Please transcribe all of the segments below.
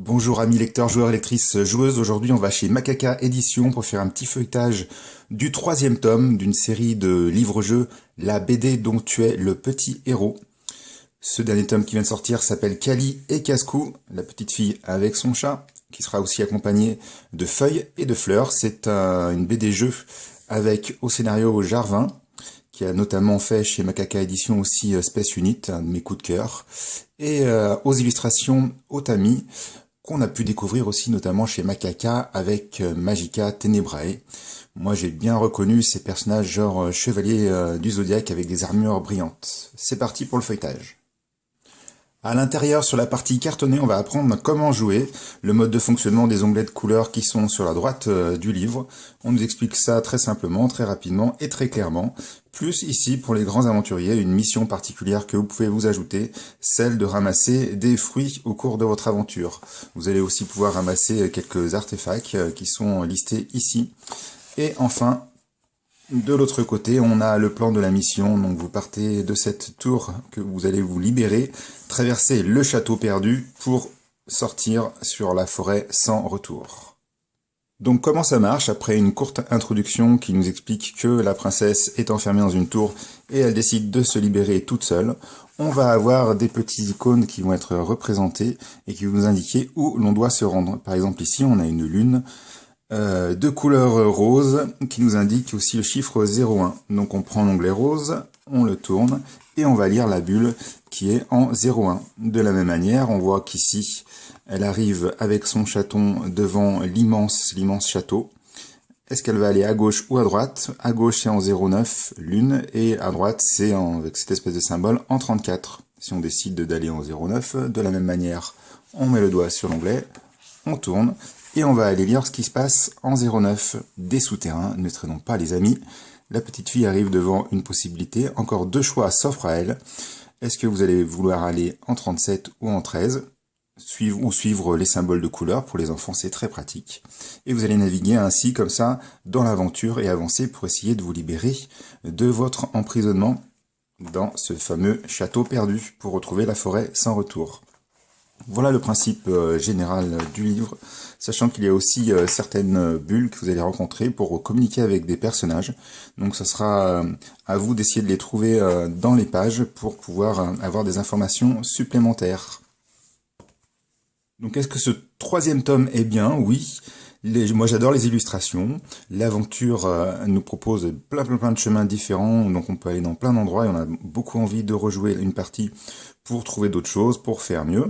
Bonjour amis lecteurs, joueurs, lectrices, joueuses. Aujourd'hui on va chez Macaca Édition pour faire un petit feuilletage du 3e tome d'une série de livres-jeux, la BD dont tu es le petit héros. Ce dernier tome qui vient de sortir s'appelle Kali et Cascou, la petite fille avec son chat, qui sera aussi accompagnée de feuilles et de fleurs. C'est une BD jeu avec au scénario Jarvin, qui a notamment fait chez Macaca Édition aussi Space Unit, un de mes coups de cœur, et aux illustrations Otami, qu'on a pu découvrir aussi notamment chez Macaca avec Magica Tenebrae. Moi j'ai bien reconnu ces personnages genre chevalier du zodiaque avec des armures brillantes. C'est parti pour le feuilletage. À l'intérieur, sur la partie cartonnée, on va apprendre comment jouer, le mode de fonctionnement des onglets de couleurs qui sont sur la droite du livre. On nous explique ça très simplement, très rapidement et très clairement. Plus ici, pour les grands aventuriers, une mission particulière que vous pouvez vous ajouter, celle de ramasser des fruits au cours de votre aventure. Vous allez aussi pouvoir ramasser quelques artefacts qui sont listés ici. Et enfin, de l'autre côté, on a le plan de la mission, donc vous partez de cette tour que vous allez vous libérer, traverser le château perdu pour sortir sur la forêt sans retour. Donc comment ça marche? Après une courte introduction qui nous explique que la princesse est enfermée dans une tour et elle décide de se libérer toute seule, on va avoir des petits icônes qui vont être représentés et qui vont nous indiquer où l'on doit se rendre. Par exemple ici on a une lune de couleur rose qui nous indique aussi le chiffre 01. Donc on prend l'onglet rose, on le tourne et on va lire la bulle qui est en 01. De la même manière, on voit qu'ici elle arrive avec son chaton devant l'immense château. Est-ce qu'elle va aller à gauche ou à droite? À gauche c'est en 09, lune, et à droite c'est avec cette espèce de symbole en 34. Si on décide d'aller en 09, de la même manière, on met le doigt sur l'onglet, on tourne, et on va aller lire ce qui se passe en 09, des souterrains. Ne traînons pas les amis. La petite fille arrive devant une possibilité. Encore deux choix s'offrent à elle. Est-ce que vous allez vouloir aller en 37 ou en 13 suivre les symboles de couleur? Pour les enfants, c'est très pratique. Et vous allez naviguer ainsi, comme ça, dans l'aventure et avancer pour essayer de vous libérer de votre emprisonnement dans ce fameux château perdu pour retrouver la forêt sans retour. Voilà le principe général du livre, sachant qu'il y a aussi certaines bulles que vous allez rencontrer pour communiquer avec des personnages. Donc ça sera à vous d'essayer de les trouver dans les pages pour pouvoir avoir des informations supplémentaires. Donc est-ce que ce 3e tome est bien? Oui. Moi j'adore les illustrations, l'aventure nous propose plein de chemins différents, donc on peut aller dans plein d'endroits et on a beaucoup envie de rejouer une partie pour trouver d'autres choses, pour faire mieux.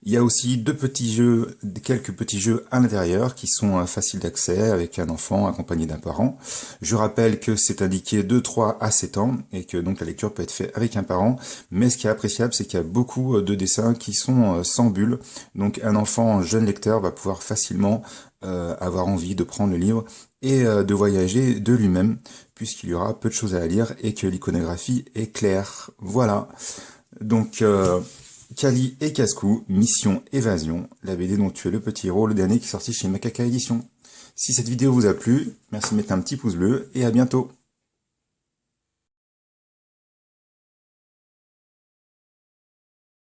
Il y a aussi quelques petits jeux à l'intérieur qui sont faciles d'accès avec un enfant accompagné d'un parent. Je rappelle que c'est indiqué de 3 à 7 ans et que donc la lecture peut être faite avec un parent, mais ce qui est appréciable c'est qu'il y a beaucoup de dessins qui sont sans bulles, donc un enfant jeune lecteur va pouvoir facilement avoir envie de prendre le livre et de voyager de lui-même, puisqu'il y aura peu de choses à lire et que l'iconographie est claire. Voilà. Donc, Kali et Cascou, Mission Évasion, la BD dont tu es le petit héros, le dernier qui est sorti chez Macaca Édition. Si cette vidéo vous a plu, merci de mettre un petit pouce bleu et à bientôt.